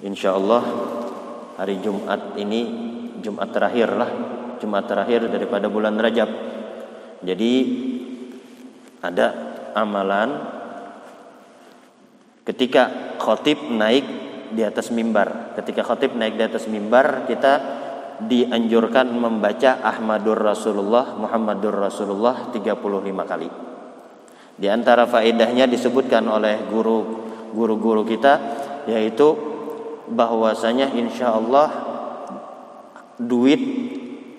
Insyaallah hari Jumat ini Jumat terakhir daripada bulan Rajab. Jadi ada amalan ketika khatib naik di atas mimbar. Ketika khatib naik di atas mimbar, kita dianjurkan membaca Ahmadur Rasulullah, Muhammadur Rasulullah 35 kali. Di antara faedahnya disebutkan oleh guru-guru kita, yaitu bahwasanya insyaallah duit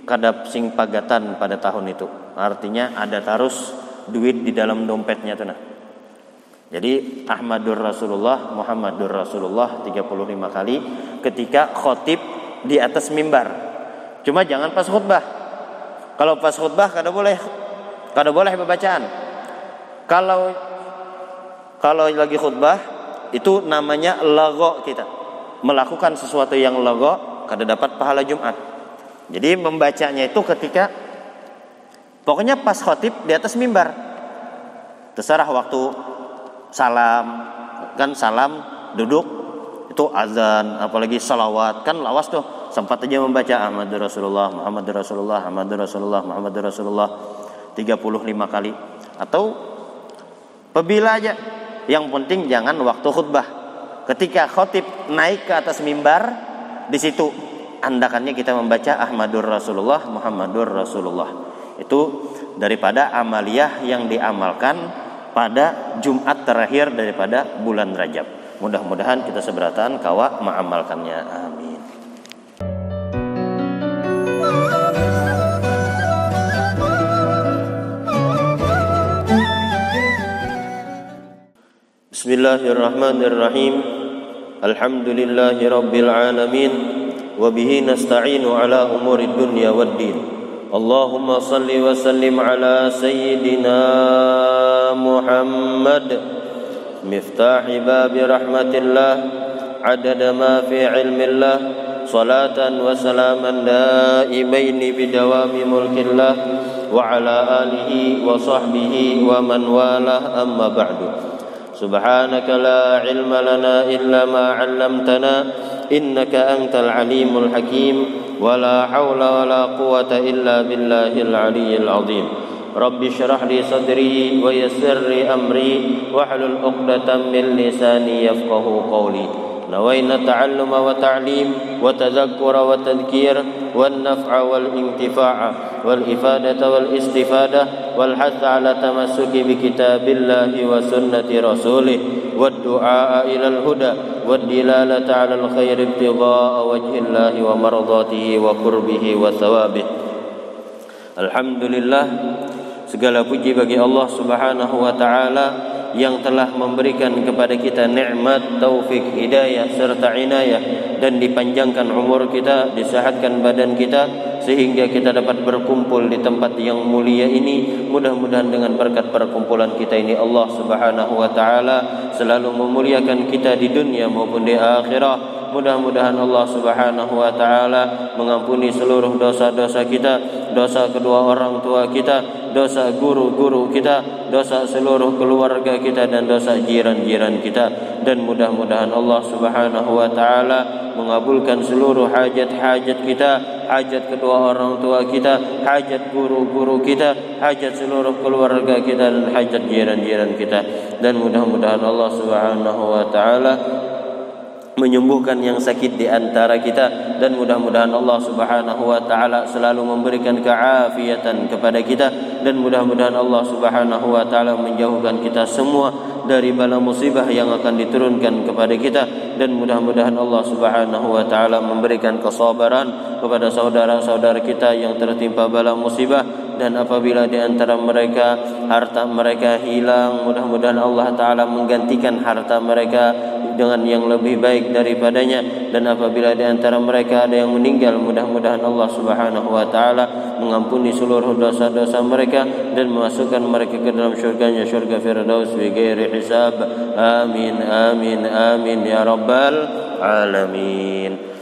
kadap sing pagatan pada tahun itu. Artinya ada tarus duit di dalam dompetnya tuh nah. Jadi Ahmadur Rasulullah, Muhammadur Rasulullah 35 kali ketika khatib di atas mimbar. Cuma jangan pas khutbah. Kalau pas khutbah kada boleh bacaan. Kalau lagi khutbah itu namanya lagho kita. Melakukan sesuatu yang lagho kada dapat pahala Jumat. Jadi membacanya itu ketika pokoknya pas khatib di atas mimbar. Terserah waktu salam duduk itu azan, apalagi salawat kan lawas tuh, sempat aja membaca Ahmadur Rasulullah, Muhammadur Rasulullah, Ahmadur Rasulullah, Muhammadur Rasulullah 35 kali atau apabila aja. Yang penting jangan waktu khutbah. Ketika khatib naik ke atas mimbar, di situ andakannya kita membaca Ahmadur Rasulullah, Muhammadur Rasulullah. Itu daripada amaliyah yang diamalkan pada Jumat terakhir daripada bulan Rajab. Mudah-mudahan kita seberatan kawa mengamalkannya. Amin. Bismillahirrahmanirrahim. Alhamdulillahi rabbil alamin. Wa bihi nasta'inu ala umurid dunya waddin. Allahumma salli wa sallim ala sayyidina Muhammad miftahi babi rahmatillah adada ma fi ilmillah salatan wa salaman daimaini bidawami mulkillah wa ala alihi wa sahbihi wa man walah amma ba'du. Subhanaka la ilma lana illa ma 'allamtana innaka antal alimul hakim wa la hawla wa la quwwata illa billahil aliyyil azim. Rabbi shrah li sadri wa yassir li amri wahlul 'uqdatam min lisani yafqahu qawli. Nawaina ta'alluma wa ta'lim wa tadhakkura wa tadhkir wan naf'a wal intifa'a wal ifadata wal istifadah wal hatha ala tamassuki bi kitabillahi wa sunnati rasulih wad du'a ila al huda wad dilalata ala al khair ibtigha'a wajhillahi wa mardatihi wa qurbihi wa thawabih. Alhamdulillah, segala puji bagi Allah Subhanahu wa taala yang telah memberikan kepada kita nikmat, taufik, hidayah serta inayah dan dipanjangkan umur kita, disehatkan badan kita sehingga kita dapat berkumpul di tempat yang mulia ini. Mudah-mudahan dengan berkat perkumpulan kita ini Allah Subhanahu wa taala selalu memuliakan kita di dunia maupun di akhirat. Mudah-mudahan Allah Subhanahu wa taala mengampuni seluruh dosa-dosa kita, dosa kedua orang tua kita, dosa guru-guru kita, dosa seluruh keluarga kita dan dosa jiran-jiran kita. Dan mudah-mudahan Allah Subhanahu wa taala mengabulkan seluruh hajat-hajat kita, hajat kedua orang tua kita, hajat guru-guru kita, hajat seluruh keluarga kita dan hajat jiran-jiran kita. Dan mudah-mudahan Allah Subhanahu wa taala menyembuhkan yang sakit di antara kita, dan mudah-mudahan Allah Subhanahu wa taala selalu memberikan keafiatan kepada kita, dan mudah-mudahan Allah Subhanahu wa taala menjauhkan kita semua dari bala musibah yang akan diturunkan kepada kita, dan mudah-mudahan Allah Subhanahu wa taala memberikan kesabaran kepada saudara-saudara kita yang tertimpa bala musibah. Dan apabila di antara mereka harta mereka hilang, mudah-mudahan Allah taala menggantikan harta mereka dengan yang lebih baik daripadanya. Dan apabila di antara mereka ada yang meninggal, mudah-mudahan Allah Subhanahu wa taala mengampuni seluruh dosa-dosa mereka dan memasukkan mereka ke dalam syurganya, syurga Firdaus bi ghairi hisab. Amin amin amin ya rabbal alamin.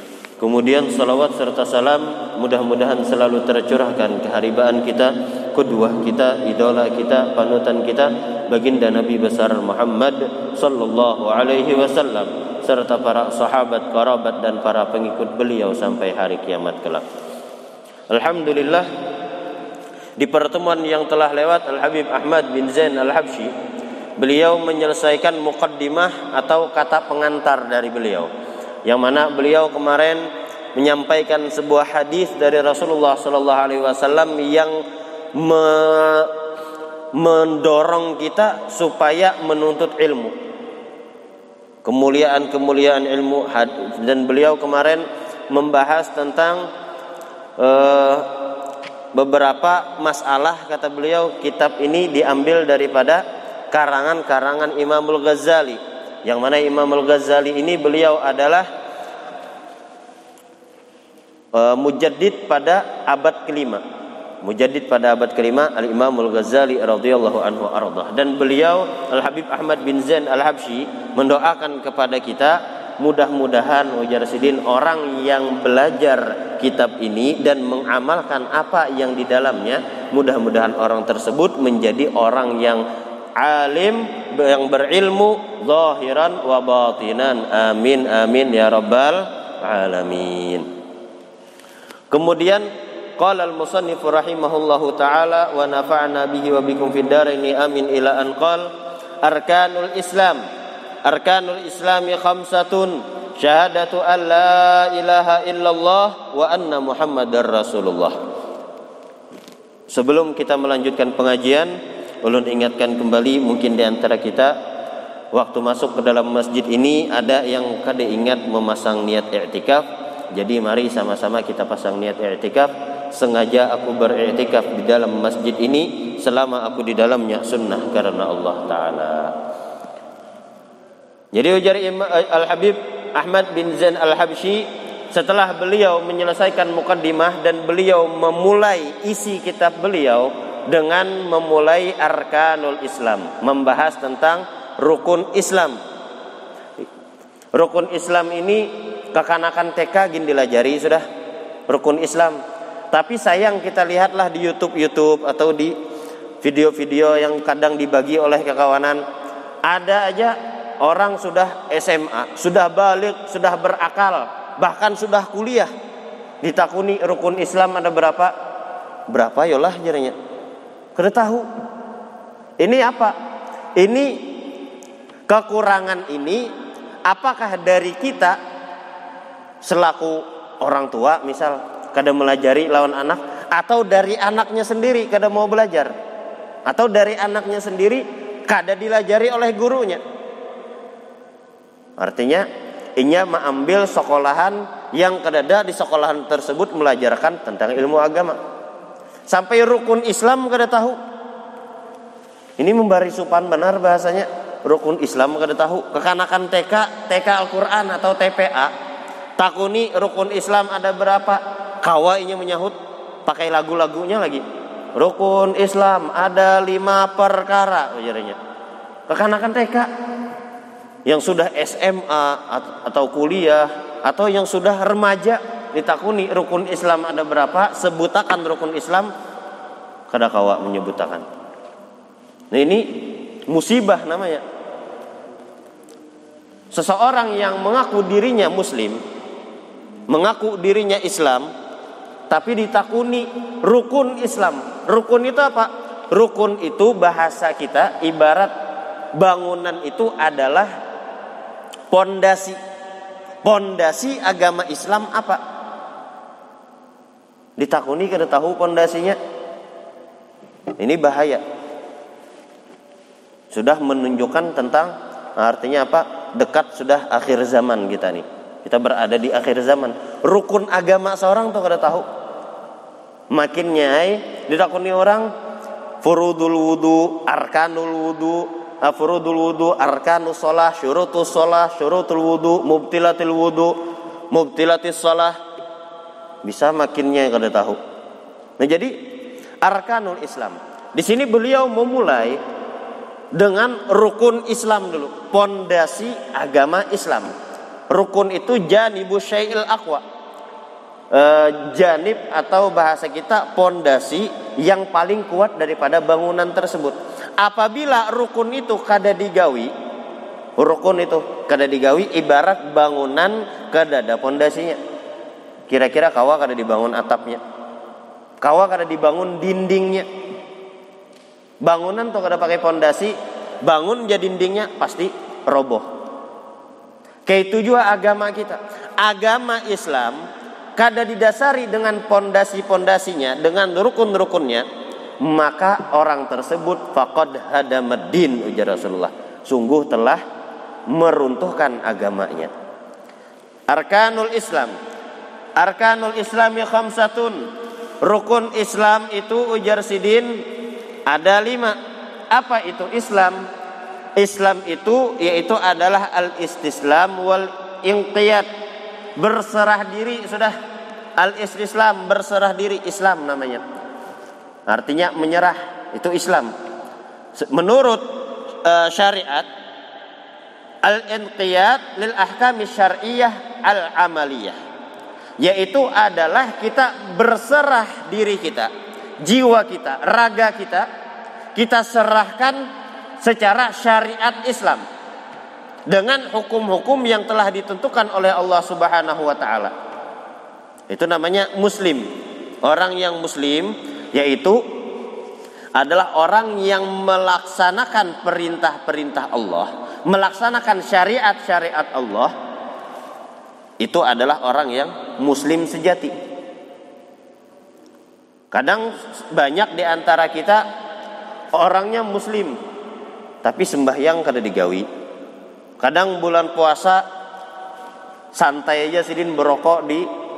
Kemudian salawat serta salam mudah-mudahan selalu tercurahkan keharibaan kita, qudwah kita, idola kita, panutan kita, baginda Nabi besar Muhammad sallallahu alaihi wasallam, beserta para sahabat, kerabat dan para pengikut beliau sampai hari kiamat kelak. Alhamdulillah, di pertemuan yang telah lewat Al-Habib Ahmad bin Zain Al-Habsyi, beliau menyelesaikan muqaddimah atau kata pengantar dari beliau, yang mana beliau kemarin menyampaikan sebuah hadis dari Rasulullah sallallahu alaihi wasallam yang mendorong kita supaya menuntut ilmu, kemuliaan ilmu. Dan beliau kemarin membahas tentang beberapa masalah. Kata beliau, kitab ini diambil daripada karangan-karangan Imamul Ghazali, yang mana Imamul Ghazali ini beliau adalah mujaddid pada abad kelima. Mujaddid pada abad kelima, Al-Imamul Ghazali radhiyallahu anhu ardah. Dan beliau Al-Habib Ahmad bin Zain Al-Habsyi mendoakan kepada kita, mudah-mudahan ujar sidin orang yang belajar kitab ini dan mengamalkan apa yang di dalamnya, mudah-mudahan orang tersebut menjadi orang yang alim, yang berilmu zahiran wa batinan. Amin amin ya rabbal alamin. Kemudian qala al-musannif rahimahullahu taala wa nafa'na bihi wa bikum fid dharaini amin ila an qala arkanul islami khamsatun syahadatu an la ilaha illallah wa anna muhammadar rasulullah. Sebelum kita melanjutkan pengajian, ulun ingatkan kembali, mungkin di antara kita waktu masuk ke dalam masjid ini ada yang kada ingat memasang niat i'tikaf. Jadi mari sama-sama kita pasang niat i'tikaf. Sengaja aku beriktikaf di dalam masjid ini, selama aku di dalamnya sunnah karena Allah Ta'ala. Jadi ujar Al-Habib Ahmad bin Zain Al-Habsyi, setelah beliau menyelesaikan muqaddimah dan beliau memulai isi kitab beliau dengan memulai arkanul Islam, membahas tentang rukun Islam. Rukun Islam ini kekanakan TK gin dilajari sudah rukun Islam. Tapi sayang kita lihatlah di YouTube atau di video-video yang kadang dibagi oleh kekawanan, ada aja orang sudah SMA, sudah balik, sudah berakal, bahkan sudah kuliah, ditakuni rukun Islam ada berapa yolah jadinya. Kada tahu. Ini apa? Ini kekurangan ini apakah dari kita selaku orang tua misal kada melajari lawan anak, atau dari anaknya sendiri kada mau belajar, atau dari anaknya sendiri kada dilajari oleh gurunya. Artinya inya mengambil sekolahan yang kadada di sekolahan tersebut melajarkan tentang ilmu agama, sampai rukun Islam kada tahu. Ini memberi supan benar bahasanya, rukun Islam kada tahu. Kekanakan TK Al-Quran atau TPA takuni rukun Islam ada berapa, kawainya menyahut pakai lagu-lagunya lagi. Rukun Islam ada 5 perkara ujarnya. Kekanakan TK yang sudah SMA atau kuliah atau yang sudah remaja ditakuni rukun Islam ada berapa, sebutakan rukun Islam kada kawa menyebutakan. Nah ini musibah namanya. Seseorang yang mengaku dirinya muslim, mengaku dirinya Islam, tapi ditakuni rukun Islam. Rukun itu apa? Rukun itu bahasa kita ibarat bangunan itu adalah pondasi. Pondasi agama Islam apa? Ditakuni kada tahu pondasinya. Ini bahaya. Sudah menunjukkan tentang artinya apa? Dekat sudah akhir zaman kita nih. Kita berada di akhir zaman. Rukun agama seorang tuh kada tahu. Makin nyai ditakuni orang furudul wudu, arkanul wudu, furudul wudu, arkanus shalah, syurutus shalah, syurutul wudu, mubtilatil wudu, mubtilatis shalah. Bisa makinnya kada tahu. Nah, jadi arkanul Islam. Di sini beliau memulai dengan rukun Islam dulu, pondasi agama Islam. Rukun itu janibu syai'il aqwa. Janib atau bahasa kita pondasi yang paling kuat daripada bangunan tersebut. Apabila rukun itu kada digawi, Rukun itu kada digawi ibarat bangunan kada ada pondasinya. Kira-kira kawa kada dibangun atapnya, kawa kada dibangun dindingnya. Bangunan tuh kada pakai pondasi, bangun jadi dindingnya pasti roboh. Kayak itu juga agama kita. Agama Islam kada didasari dengan pondasi-pondasinya, dengan rukun-rukunnya, maka orang tersebut faqad hadamaddin, ujar Rasulullah, sungguh telah meruntuhkan agamanya. Arkanul Islam, arkanul Islami khamsatun, rukun Islam itu ujar Sidin ada 5. Apa itu Islam? Islam itu yaitu adalah al-istislam wal inqiyad, berserah diri. Sudah, al-istislam, berserah diri, Islam namanya. Artinya menyerah, itu Islam. Menurut syariat, al-inqiyad lil ahkami syar'iyyah al-amaliyah, yaitu adalah kita berserah diri kita, jiwa kita, raga kita, kita serahkan secara syariat Islam dengan hukum-hukum yang telah ditentukan oleh Allah Subhanahu wa taala. Itu namanya muslim. Orang yang muslim yaitu adalah orang yang melaksanakan perintah-perintah Allah, melaksanakan syariat-syariat Allah. Itu adalah orang yang muslim sejati. Kadang banyak di antara kita orangnya muslim tapi sembahyang kada digawi. Kadang bulan puasa santai aja Sidin berokok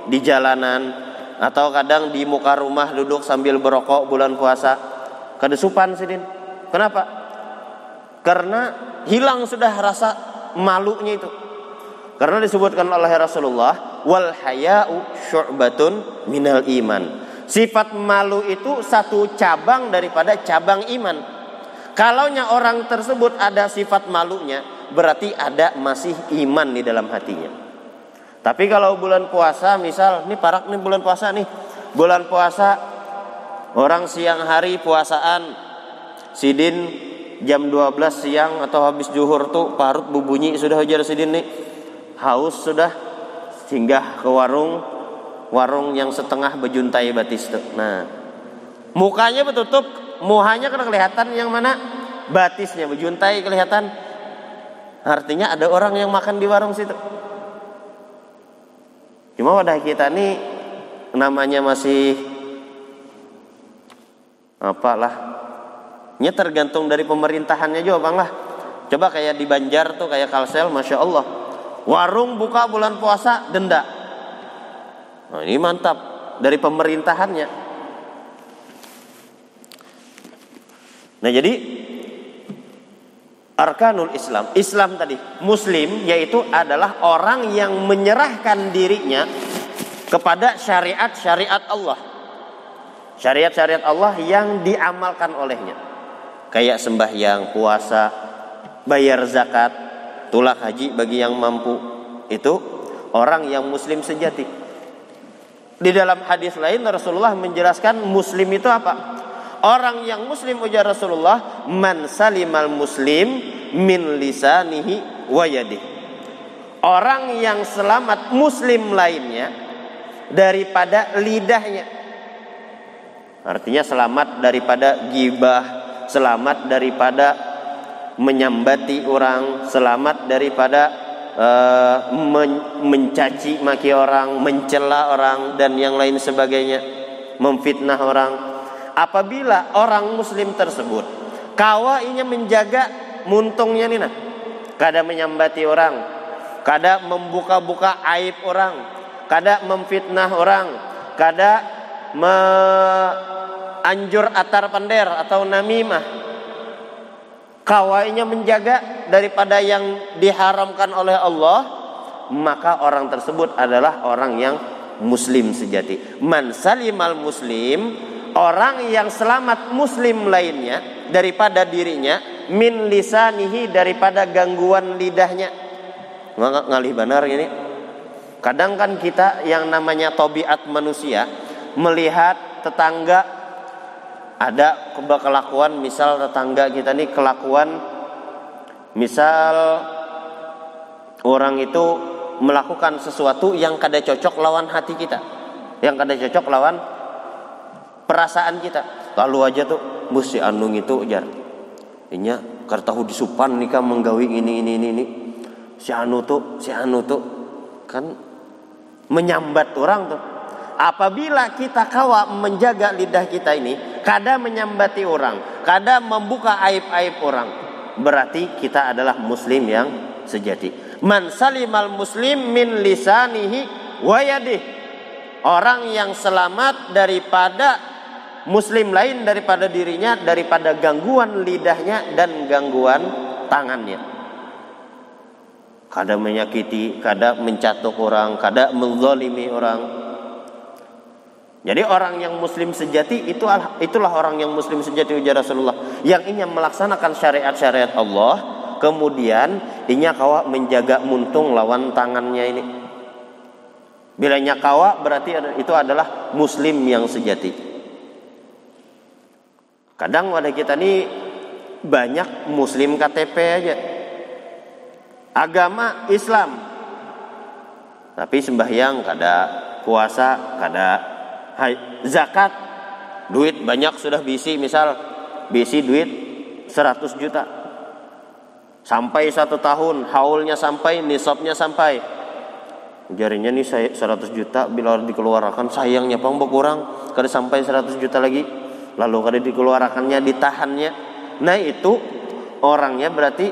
di jalanan, atau kadang di muka rumah duduk sambil berokok bulan puasa. Kada supan Sidin. Kenapa? Karena hilang sudah rasa malunya itu. Karena disebutkan oleh Rasulullah, wal haya'u syu'batun minal iman. Sifat malu itu satu cabang daripada cabang iman. Kalaunya orang tersebut ada sifat malunya, berarti ada masih iman di dalam hatinya. Tapi kalau bulan puasa, misal ini parak nih bulan puasa nih. Bulan puasa orang siang hari puasaan, Sidin jam 12 siang atau habis zuhur tuh parut bubunyi sudah ujar Sidin nih. Haus sudah, singgah ke warung yang setengah bejuntai batis tuh. Nah, mukanya betutup, muhanya kan kelihatan, yang mana batisnya bejuntai kelihatan. Artinya ada orang yang makan di warung situ. Cuma wadah kita nih namanya masih apalah, nya tergantung dari pemerintahannya juga bang lah. Coba kayak di Banjar tuh, kayak Kalsel, masya Allah, warung buka bulan puasa denda. Nah, ini mantap dari pemerintahannya. Nah, jadi arkanul Islam, Islam tadi muslim yaitu adalah orang yang menyerahkan dirinya kepada syariat-syariat Allah. Syariat-syariat Allah yang diamalkan olehnya. Kayak sembahyang, puasa, bayar zakat, tulak haji bagi yang mampu. Itu orang yang muslim sejati. Di dalam hadis lain Rasulullah menjelaskan muslim itu apa? Orang yang muslim ujar Rasulullah, man salimal muslim min lisanihi wa yadihi. Orang yang selamat muslim lainnya daripada lidahnya. Artinya selamat daripada gibah, selamat daripada menyambati orang, selamat daripada mencaci maki orang, mencela orang dan yang lain sebagainya, memfitnah orang. Apabila orang muslim tersebut kawainya menjaga muntungnya nih nah, kada menyambati orang, kada membuka-buka aib orang, kada memfitnah orang, kada anjur atar pander atau namimah, kawainya menjaga daripada yang diharamkan oleh Allah, maka orang tersebut adalah orang yang muslim sejati. Man salimal muslim, orang yang selamat muslim lainnya daripada dirinya, min lisanihi, daripada gangguan lidahnya. Ngalih benar ini. Kadang kan kita yang namanya tabiat manusia melihat tetangga ada kelakuan, misal tetangga kita nih kelakuan misal orang itu melakukan sesuatu yang kada cocok lawan hati kita, yang kada cocok lawan perasaan kita. Lalu aja tuh mesti anu itu jar inya kartahu disupan nikah menggawi ini si anu tuh kan menyambat orang tuh. Apabila kita kawa menjaga lidah kita ini kada menyambati orang, kada membuka aib-aib orang, berarti kita adalah muslim yang sejati. Man salimal muslim min lisanihi wa yadihi, orang yang selamat daripada muslim lain, daripada dirinya, daripada gangguan lidahnya dan gangguan tangannya. Kada menyakiti, kada mencatuk orang, kada menzalimi orang. Jadi orang yang muslim sejati itulah orang yang muslim sejati ujar Rasulullah, yang ingin melaksanakan syariat-syariat Allah, kemudian inya kawa menjaga muntung lawan tangannya ini. Bila nya kawa berarti itu adalah muslim yang sejati. Kadang wadah kita nih banyak muslim KTP aja, agama Islam, tapi sembahyang kada, puasa kada, zakat, duit banyak sudah bisi, misal bisi duit 100 juta, sampai 1 tahun haulnya sampai, nisabnya sampai, jarinya nih saya 100 juta bila dikeluarkan sayangnya pang berkurang, kada sampai 100 juta lagi, lalu kada dikeluarkannya, ditahannya. Nah itu orangnya berarti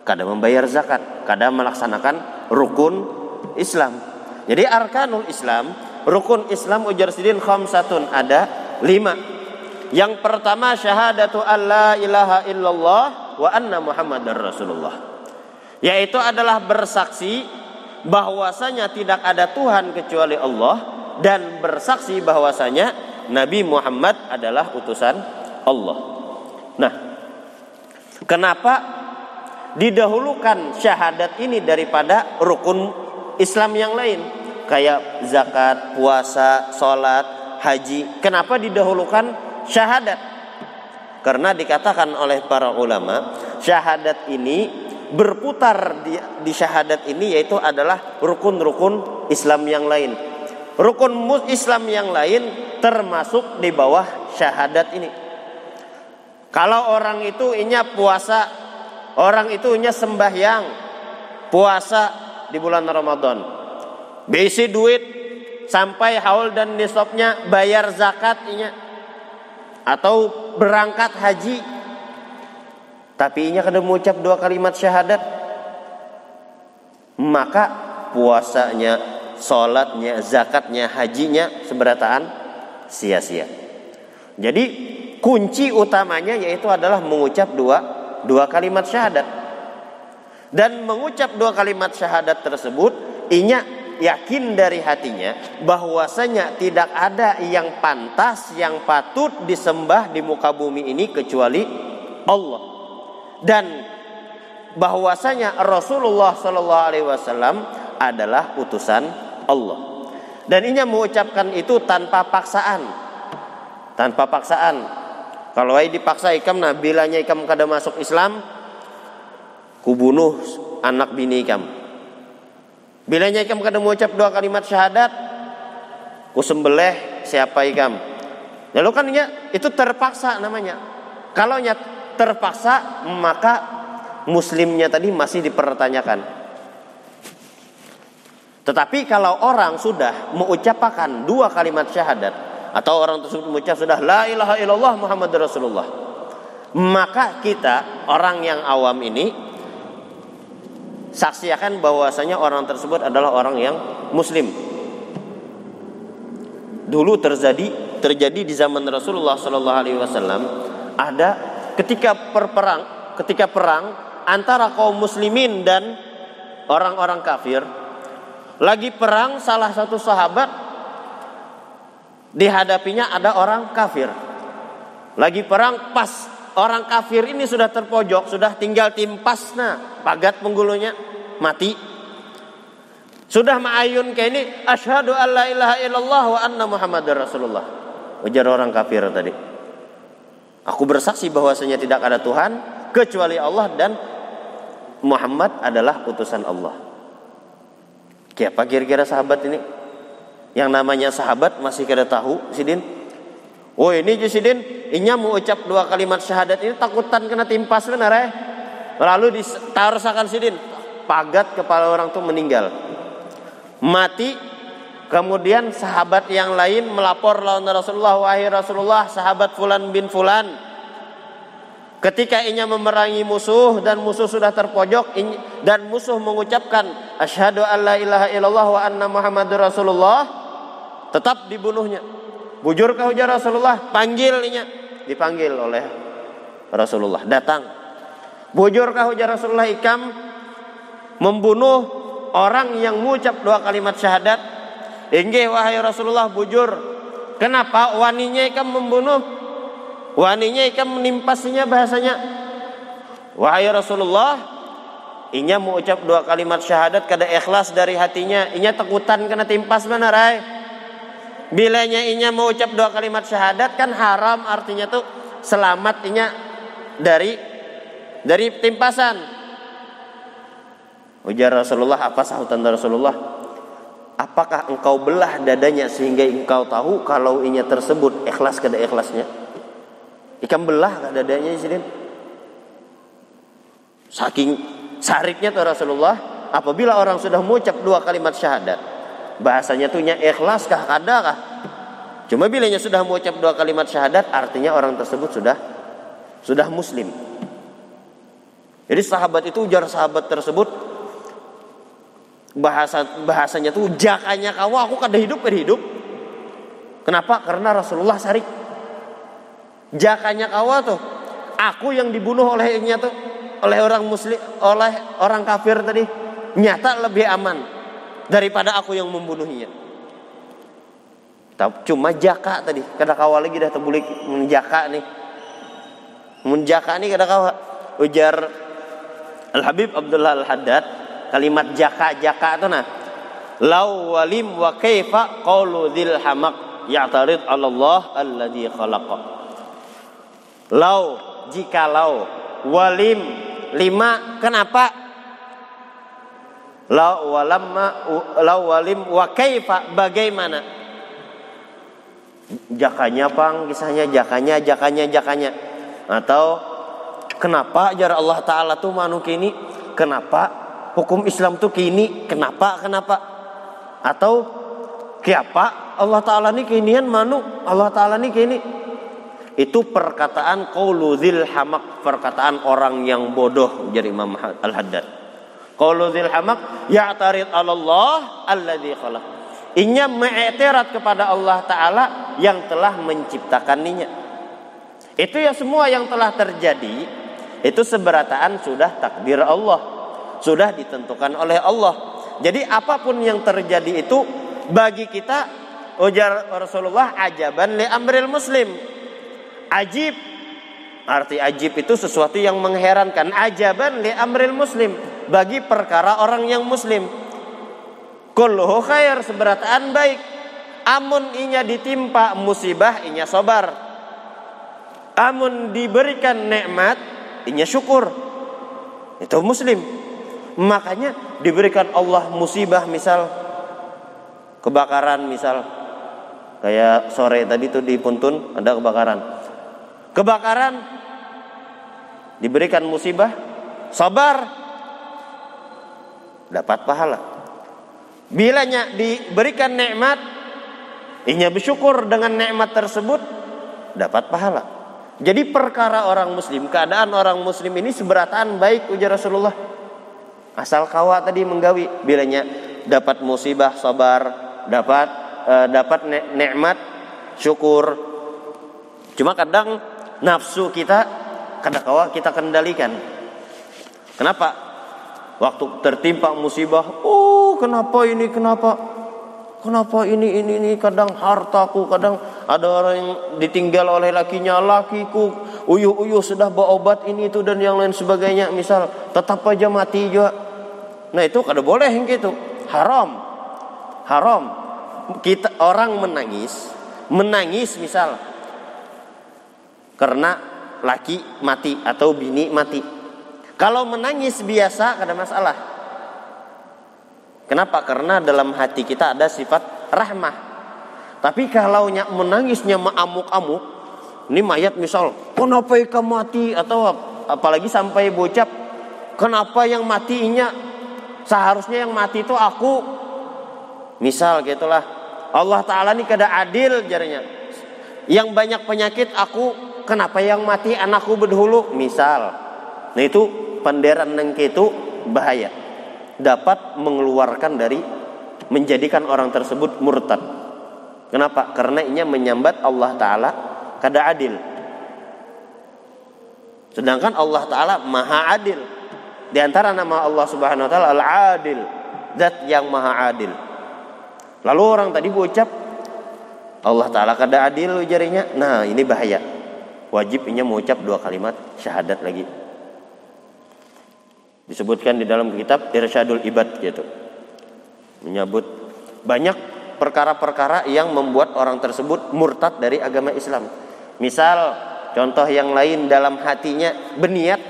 kada membayar zakat, kada melaksanakan rukun Islam. Jadi arkanul Islam, rukun Islam ujar sidin khamsatun, ada 5. Yang pertama syahadatu alla ilaha illallah wa anna muhammadar rasulullah, yaitu adalah bersaksi bahwasanya tidak ada Tuhan kecuali Allah, dan bersaksi bahwasanya Nabi Muhammad adalah utusan Allah. Nah, kenapa didahulukan syahadat ini daripada rukun Islam yang lain kayak zakat, puasa, sholat, haji? Kenapa didahulukan syahadat? Karena dikatakan oleh para ulama, syahadat ini berputar di syahadat ini, yaitu adalah rukun-rukun Islam yang lain. Rukun Islam yang lain termasuk di bawah syahadat ini. Kalau orang itu inya puasa, orang itu inya sembahyang, puasa di bulan Ramadan, bisi duit sampai haul dan nisabnya, bayar zakat inya, atau berangkat haji, tapi inya kada mengucap 2 kalimat syahadat, maka puasanya, sholatnya, zakatnya, hajinya seberataan sia-sia. Jadi kunci utamanya yaitu adalah mengucap dua kalimat syahadat. Dan mengucap 2 kalimat syahadat tersebut, inya yakin dari hatinya bahwasanya tidak ada yang pantas, yang patut disembah di muka bumi ini kecuali Allah, dan bahwasanya Rasulullah SAW adalah utusan Allah. Dan inya mengucapkan itu tanpa paksaan. Tanpa paksaan. Kalau ai dipaksa ikam, nah bilanya ikam kada masuk Islam, kubunuh anak bini ikam. Bilanya ikam kada mengucap 2 kalimat syahadat, kusembelih siapa ikam. Lalu kan itu terpaksa namanya. Kalau terpaksa, maka muslimnya tadi masih dipertanyakan. Tetapi kalau orang sudah mengucapkan 2 kalimat syahadat, atau orang tersebut mengucap sudah la ilaha illallah Muhammadur Rasulullah, maka kita orang yang awam ini saksikan bahwasanya orang tersebut adalah orang yang muslim. Dulu terjadi di zaman Rasulullah SAW, ada ketika perang antara kaum muslimin dan orang-orang kafir. Lagi perang, salah satu sahabat dihadapinya ada orang kafir. Lagi perang, pas orang kafir ini sudah terpojok, sudah tinggal timpasna pagat penggulunya, mati. Sudah ma'ayun kayak ini, asyhadu alla ilaha illallah wa anna muhammadar rasulullah. Ujar orang kafir tadi, aku bersaksi bahwasanya tidak ada Tuhan kecuali Allah, dan Muhammad adalah utusan Allah. Siapa kira-kira sahabat ini? Yang namanya sahabat masih kada tahu sidin. Oh ini sidin, inya mau ucap 2 kalimat syahadat ini takutan kena timpas benar ya. Lalu ditaruhkan sidin, pagat kepala orang itu meninggal. Mati, kemudian sahabat yang lain melapor lawan Rasulullah, wahai Rasulullah, sahabat fulan bin fulan ketika inya memerangi musuh dan musuh sudah terpojok dan musuh mengucapkan asyhadu alla ilaha illallah wa anna muhammadur rasulullah, tetap dibunuhnya. Bujurkah ujar Rasulullah? Panggil inya. Dipanggil oleh Rasulullah, datang. Bujurkah ujar Rasulullah ikam membunuh orang yang mengucap 2 kalimat syahadat? Inggih wahai Rasulullah, bujur. Kenapa waninya ikam membunuh? Waninya ikam menimpasnya bahasanya. Wahai Rasulullah, inya mau ucap 2 kalimat syahadat kada ikhlas dari hatinya, inya takutan kena timpas benar ay. Bilanya inya mau ucap 2 kalimat syahadat kan haram, artinya tuh selamat inya dari timpasan. Ujar Rasulullah, apa sahutan Rasulullah? Apakah engkau belah dadanya sehingga engkau tahu kalau inya tersebut ikhlas kada ikhlasnya? Ikam belah kada dadanya sidin. Saking sariknya tuh Rasulullah, apabila orang sudah mengucap 2 kalimat syahadat, bahasanya tuh nya ikhlas kah kada kah? Cuma bilanya sudah mengucap 2 kalimat syahadat, artinya orang tersebut sudah muslim. Jadi sahabat itu, ujar sahabat tersebut, bahasanya tuh jakanya kawa aku kada hidup. Kenapa? Karena Rasulullah sarik. Jakanya kawa tuh aku yang dibunuh olehnya tuh oleh orang muslim, oleh orang kafir tadi, nyata lebih aman daripada aku yang membunuhnya. Cuma jaka tadi kada kawa lagi dah terbulik menjaka nih. Menjaka nih kada kawa. Ujar Al-Habib Abdullah Al-Haddad, kalimat jaka itu nah. Lau walim wa kaifa qaulu dzil hamaq ya'tarid 'ala Allah alladzi khalaqa. Lau, jikalau, walim, 5, kenapa? Lau walim wa kaifa, bagaimana? Jakanya pang, kisahnya jakanya. Atau kenapa jar Allah Ta'ala tuh manu kini? Kenapa hukum Islam tuh kini? Kenapa? Atau kiapa Allah Ta'ala ni kinian manu? Allah Ta'ala ni kini. Itu perkataan qaulu dzil hamaq, perkataan orang yang bodoh, jadi Imam Al-Haddad. Qaulu dzil hamaq ya'tarid 'ala Allah alladzi khalaq. Inya mengiktirad kepada Allah Ta'ala yang telah menciptakannya. Itu ya semua yang telah terjadi itu seberataan sudah takdir Allah, sudah ditentukan oleh Allah. Jadi apapun yang terjadi itu bagi kita, ujar Rasulullah, ajaban li amril muslim. Ajib, arti ajib itu sesuatu yang mengherankan. Ajaban li amril muslim, bagi perkara orang yang muslim. Kulluhu khair, seberataan baik. Amun inya ditimpa musibah, inya sabar. Amun diberikan nikmat, inya syukur. Itu muslim. Makanya diberikan Allah musibah, misal kebakaran, misal kayak sore tadi tuh di Puntun ada kebakaran, diberikan musibah, sabar, dapat pahala. Bilanya diberikan nikmat, inya bersyukur dengan nikmat tersebut, dapat pahala. Jadi perkara orang muslim, keadaan orang muslim ini seberataan baik, ujar Rasulullah. Asal kawa tadi menggawi, bilanya dapat musibah, sabar, dapat nikmat, syukur. Cuma kadang nafsu kita kada kawa kita kendalikan. Kenapa? Waktu tertimpa musibah, kenapa ini? Kadang hartaku, kadang ada orang yang ditinggal oleh lakiku, uyuh sudah berobat ini itu dan yang lain sebagainya, misal tetap aja mati juga. Nah itu kada boleh yang gitu, haram. Kita orang menangis misal karena laki mati atau bini mati. Kalau menangis biasa kada masalah. Kenapa? Karena dalam hati kita ada sifat rahmah. Tapi kalau menangisnya mengamuk-amuk, ini mayat misal, kenapa ikan mati, atau apalagi sampai bocap, kenapa yang matinya, seharusnya yang mati itu aku, misal gitulah. Allah Ta'ala ini kada adil jarinya, yang banyak penyakit aku, kenapa yang mati anakku berdahulu, misal. Nah itu panderan nengke itu bahaya, dapat mengeluarkan dari, menjadikan orang tersebut murtad. Kenapa? Karena ini menyambat Allah Ta'ala kada adil. Sedangkan Allah Ta'ala maha adil. Di antara nama Allah Subhanahu Wa Ta'ala Al-Adil, zat yang maha adil. Lalu orang tadi berucap Allah Ta'ala kada adil jarinya. Nah ini bahaya. Wajib ini mengucap 2 kalimat syahadat lagi. Disebutkan di dalam kitab Irsyadul Ibad gitu, menyebut banyak perkara-perkara yang membuat orang tersebut murtad dari agama Islam. Misal contoh yang lain, dalam hatinya berniat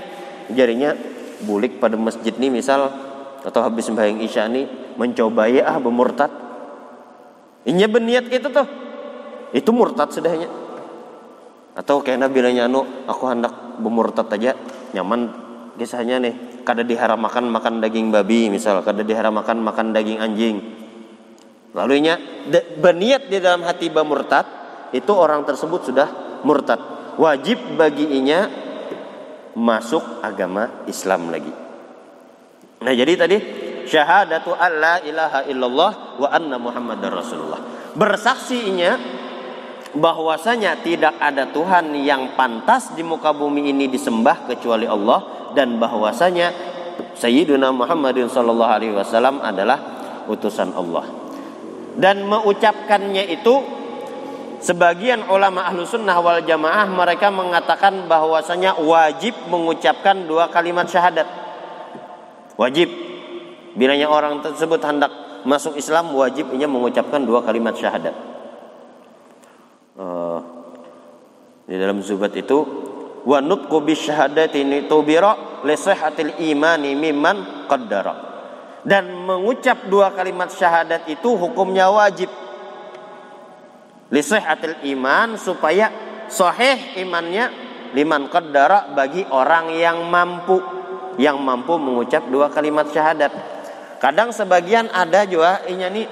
jarinya bulik pada masjid nih misal, atau habis sembahyang isya nih mencoba bermurtad. Inya berniat gitu tuh, itu murtad sudahnya. Atau kena bilangnya aku hendak bermurtad aja, nyaman kisahnya nih, kada diharam makan daging babi misal, kada diharam makan daging anjing. Lalu nya berniat di dalam hati bermurtad, itu orang tersebut sudah murtad. Wajib bagi inya masuk agama Islam lagi. Nah jadi tadi syahadatu alla ilaha illallah wa anna muhammadar rasulullah, bersaksi inya bahwasanya tidak ada Tuhan yang pantas di muka bumi ini disembah kecuali Allah, dan bahwasanya Sayyiduna Muhammadin sallallahu alaihi wasallam adalah utusan Allah. Dan mengucapkannya itu, sebagian ulama ahlu sunnah wal jamaah mereka mengatakan bahwasanya wajib mengucapkan 2 kalimat syahadat. Wajib. Bilanya orang tersebut hendak masuk Islam, wajib ia mengucapkan 2 kalimat syahadat. Di dalam Zubat itu, wa nutqu bisyahadatin tubira li sihhatil imani mimman qaddara. Dan mengucap 2 kalimat syahadat itu hukumnya wajib. Li sihhatil iman, supaya sahih imannya, liman qaddara, bagi orang yang mampu mengucap 2 kalimat syahadat. Kadang sebagian ada juga inya nih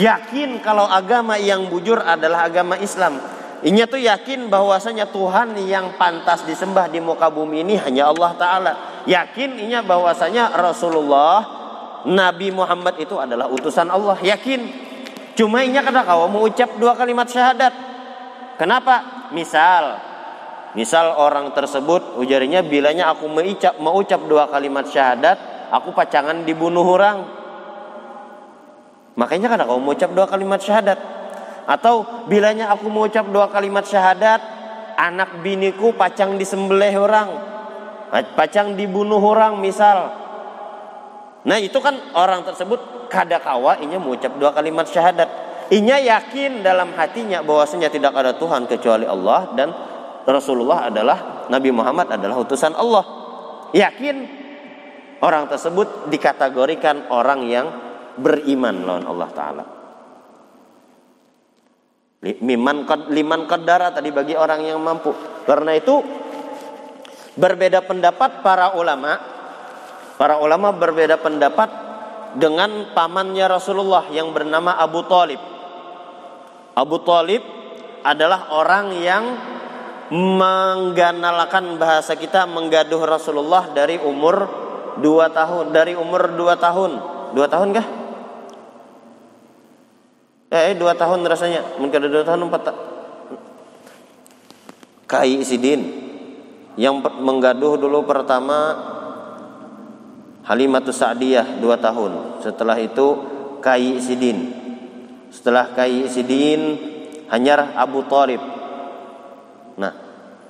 yakin kalau agama yang bujur adalah agama Islam. Inya tuh yakin bahwasanya Tuhan yang pantas disembah di muka bumi ini hanya Allah Ta'ala. Yakin inya bahwasanya Rasulullah Nabi Muhammad itu adalah utusan Allah, yakin. Cuma inya kada kawa mengucap 2 kalimat syahadat. Kenapa? Misal orang tersebut ujarnya, bilanya aku mengucap 2 kalimat syahadat, aku pacangan dibunuh orang. Makanya kada kawa mengucap 2 kalimat syahadat. Atau bilanya aku mengucap 2 kalimat syahadat, anak biniku pacang disembelih orang, pacang dibunuh orang misal. Nah itu kan orang tersebut kada kawa inya mengucap 2 kalimat syahadat. Inya yakin dalam hatinya bahwasanya tidak ada Tuhan kecuali Allah, dan Rasulullah adalah, Nabi Muhammad adalah utusan Allah. Yakin orang tersebut dikategorikan orang yang beriman lawan Allah Ta'ala. Liman qaddara tadi, bagi orang yang mampu. Karena itu berbeda pendapat para ulama. Para ulama berbeda pendapat dengan pamannya Rasulullah yang bernama Abu Thalib. Abu Thalib adalah orang yang mengganalakan bahasa kita, menggaduh Rasulullah dari umur 2 tahun. Dari umur 2 tahun. 2 tahun kah? 2 tahun rasanya. Mungkin ada 2 tahun 4 tahun. Kai Sidin yang menggaduh dulu pertama Halimatus Sa'diyah 2 tahun. Setelah itu Kai Sidin. Setelah Kai Sidin hanyar Abu Thalib. Nah,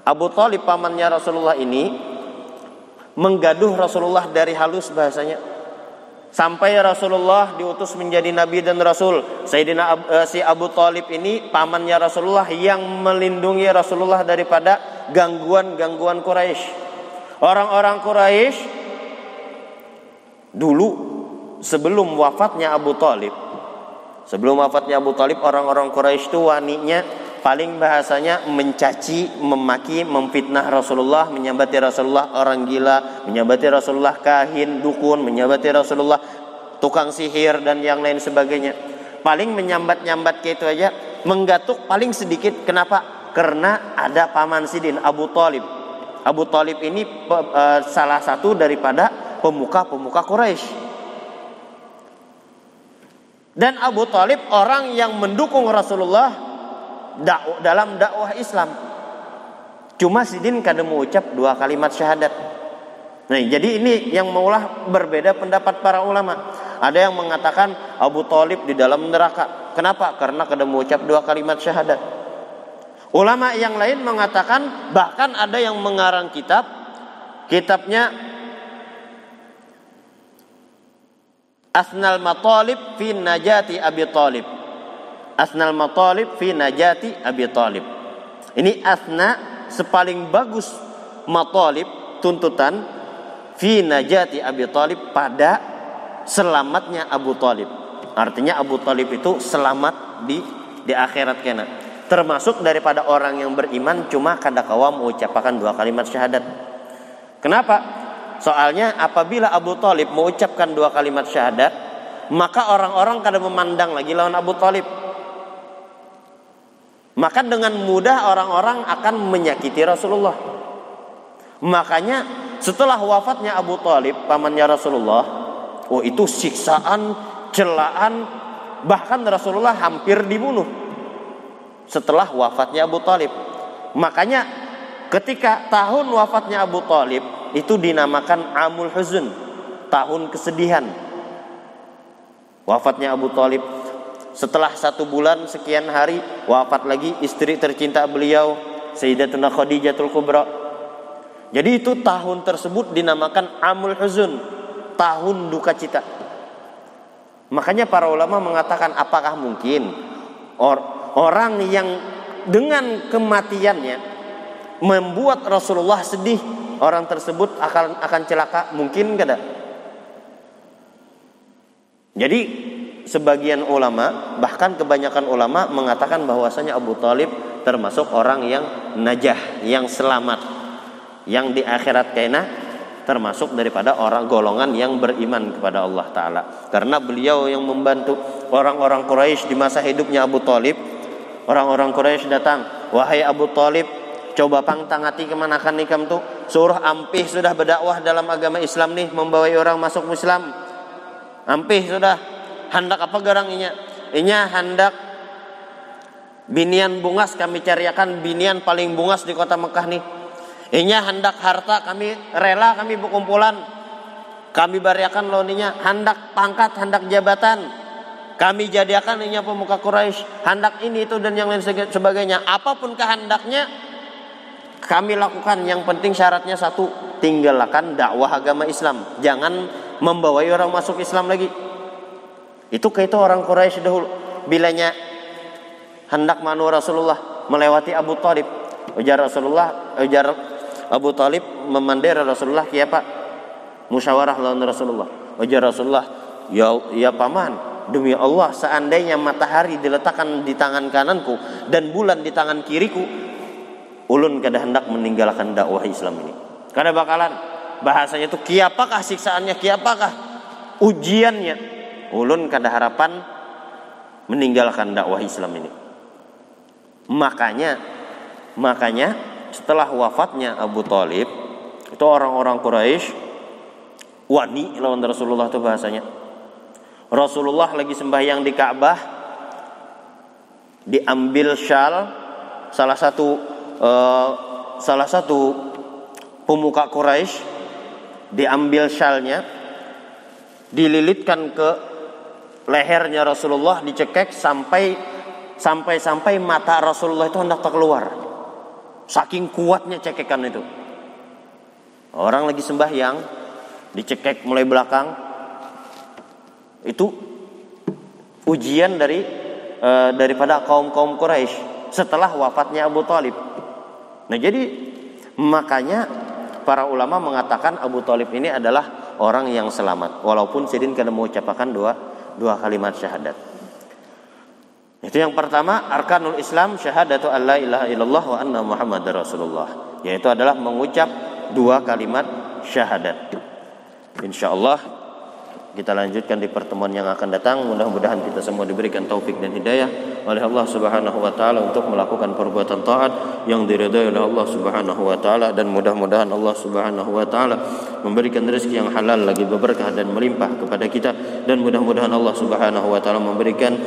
Abu Thalib pamannya Rasulullah ini menggaduh Rasulullah dari halus bahasanya, sampai Rasulullah diutus menjadi nabi dan rasul. Sayyidina si Abu Thalib ini pamannya Rasulullah yang melindungi Rasulullah daripada gangguan-gangguan Quraisy. Orang-orang Quraisy Dulu sebelum wafatnya Abu Thalib, orang-orang Quraisy itu waninya paling bahasanya mencaci, memaki, memfitnah Rasulullah, menyabati Rasulullah orang gila, menyabati Rasulullah kahin, dukun, menyabati Rasulullah tukang sihir dan yang lain sebagainya. Paling menyambat-nyambat kayak itu aja, menggatuk paling sedikit. Kenapa? Karena ada paman sidin Abu Thalib. Abu Thalib ini salah satu daripada pemuka-pemuka Quraisy. Dan Abu Thalib orang yang mendukung Rasulullah dalam dakwah Islam. Cuma sidin kada mengucap 2 kalimat syahadat. Nah, jadi ini yang maulah berbeda pendapat para ulama. Ada yang mengatakan Abu Thalib di dalam neraka. Kenapa? Karena kada mengucap 2 kalimat syahadat. Ulama yang lain mengatakan, bahkan ada yang mengarang kitabnya Asnal Matalib fi Najati Abi Thalib. Asnal Matalib fi Najati Abi Thalib. Ini asna sepaling bagus matalib, tuntutan fi Najati Abi Thalib, pada selamatnya Abu Thalib. Artinya Abu Thalib itu selamat di akhirat kena. Termasuk daripada orang yang beriman cuma kada kawa mengucapkan 2 kalimat syahadat. Kenapa? Soalnya apabila Abu Thalib mengucapkan 2 kalimat syahadat, maka orang-orang kada memandang lagi lawan Abu Thalib. Maka dengan mudah orang-orang akan menyakiti Rasulullah. Makanya setelah wafatnya Abu Thalib, pamannya Rasulullah, itu siksaan, celaan, bahkan Rasulullah hampir dibunuh setelah wafatnya Abu Thalib. Makanya ketika tahun wafatnya Abu Thalib itu dinamakan Amul Huzn, tahun kesedihan. Wafatnya Abu Thalib, setelah 1 bulan sekian hari wafat lagi istri tercinta beliau, Sayyidatuna Khadijatul Kubra. Jadi itu tahun tersebut dinamakan Amul Huzn, tahun duka cita. Makanya para ulama mengatakan, apakah mungkin orang yang dengan kematiannya membuat Rasulullah sedih, orang tersebut akan celaka? Mungkin kada? Jadi sebagian ulama, bahkan kebanyakan ulama mengatakan bahwasanya Abu Thalib termasuk orang yang najah, yang selamat, yang di akhirat kena termasuk daripada orang golongan yang beriman kepada Allah Ta'ala. Karena beliau yang membantu orang-orang Quraisy di masa hidupnya Abu Thalib. Orang-orang Quraisy datang, wahai Abu Thalib, coba pangtangati kemanakan nikam tu, suruh ampih sudah berdakwah dalam agama Islam nih, membawa orang masuk Islam. Ampih sudah, hendak apa garang inya? Inya hendak binian bungas, kami cariakan binian paling bungas di kota Mekah nih. Inya hendak harta, kami rela, kami berkumpulan, kami bariakan loninya. Hendak pangkat, hendak jabatan, kami jadikan inya pemuka Quraisy. Hendak ini itu dan yang lain sebagainya. Apapun kehendaknya kami lakukan. Yang penting syaratnya satu, tinggalkan dakwah agama Islam, jangan membawa orang masuk Islam lagi. Itu kayak itu orang Quraisy dahulu. Bilanya hendak manu Rasulullah melewati Abu Thalib, ujar Abu Thalib memandai Rasulullah, kiapa musyawarah lawan Rasulullah. Ujar Rasulullah, ya paman, demi Allah, seandainya matahari diletakkan di tangan kananku dan bulan di tangan kiriku, ulun kada hendak meninggalkan dakwah Islam ini. Kada bakalan. Bahasanya itu kiapakah siksaannya, kiapakah ujiannya, ulun kada harapan meninggalkan dakwah Islam ini. Makanya setelah wafatnya Abu Thalib, itu orang-orang Quraisy wani lawan Rasulullah itu bahasanya. Rasulullah lagi sembahyang di Ka'bah, diambil syal salah satu pemuka Quraisy, diambil syalnya, dililitkan ke lehernya Rasulullah, dicekek sampai mata Rasulullah itu hendak keluar. Saking kuatnya cekekan itu. Orang lagi sembahyang, dicekek mulai belakang. Itu ujian daripada kaum Quraisy setelah wafatnya Abu Thalib. Nah, jadi makanya para ulama mengatakan Abu Thalib ini adalah orang yang selamat walaupun sidin kada mengucapkan dua kalimat syahadat. Itu yang pertama, arkanul Islam syahadatu alla ilaha illallah wa anna muhammadar rasulullah, yaitu adalah mengucap dua kalimat syahadat. Insyaallah kita lanjutkan di pertemuan yang akan datang. Mudah-mudahan kita semua diberikan taufik dan hidayah oleh Allah Subhanahu wa taala untuk melakukan perbuatan taat yang diridhai oleh Allah Subhanahu wa taala, dan mudah-mudahan Allah Subhanahu wa taala memberikan rezeki yang halal lagi berberkah dan melimpah kepada kita, dan mudah-mudahan Allah Subhanahu wa taala memberikan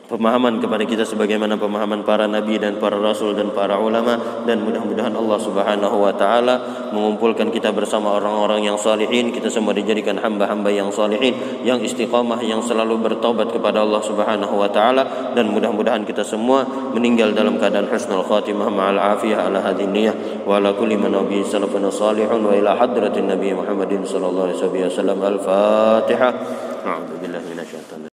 pemahaman kepada kita sebagaimana pemahaman para nabi dan para rasul dan para ulama, dan mudah-mudahan Allah Subhanahu wa taala mengumpulkan kita bersama orang-orang yang salihin. Kita semua dijadikan hamba-hamba yang salihin, yang istiqamah, yang selalu bertaubat kepada Allah Subhanahu wa taala, dan mudah-mudahan kita semua meninggal dalam keadaan husnul khatimah ma'al afiyah ala hadhihi niyyah wa ala kulli man nabi salafun salihun wa ila hadratin nabi Muhammadin sallallahu alaihi wasallam. Al-Fatihah. A'udzu billahi minasyaitonir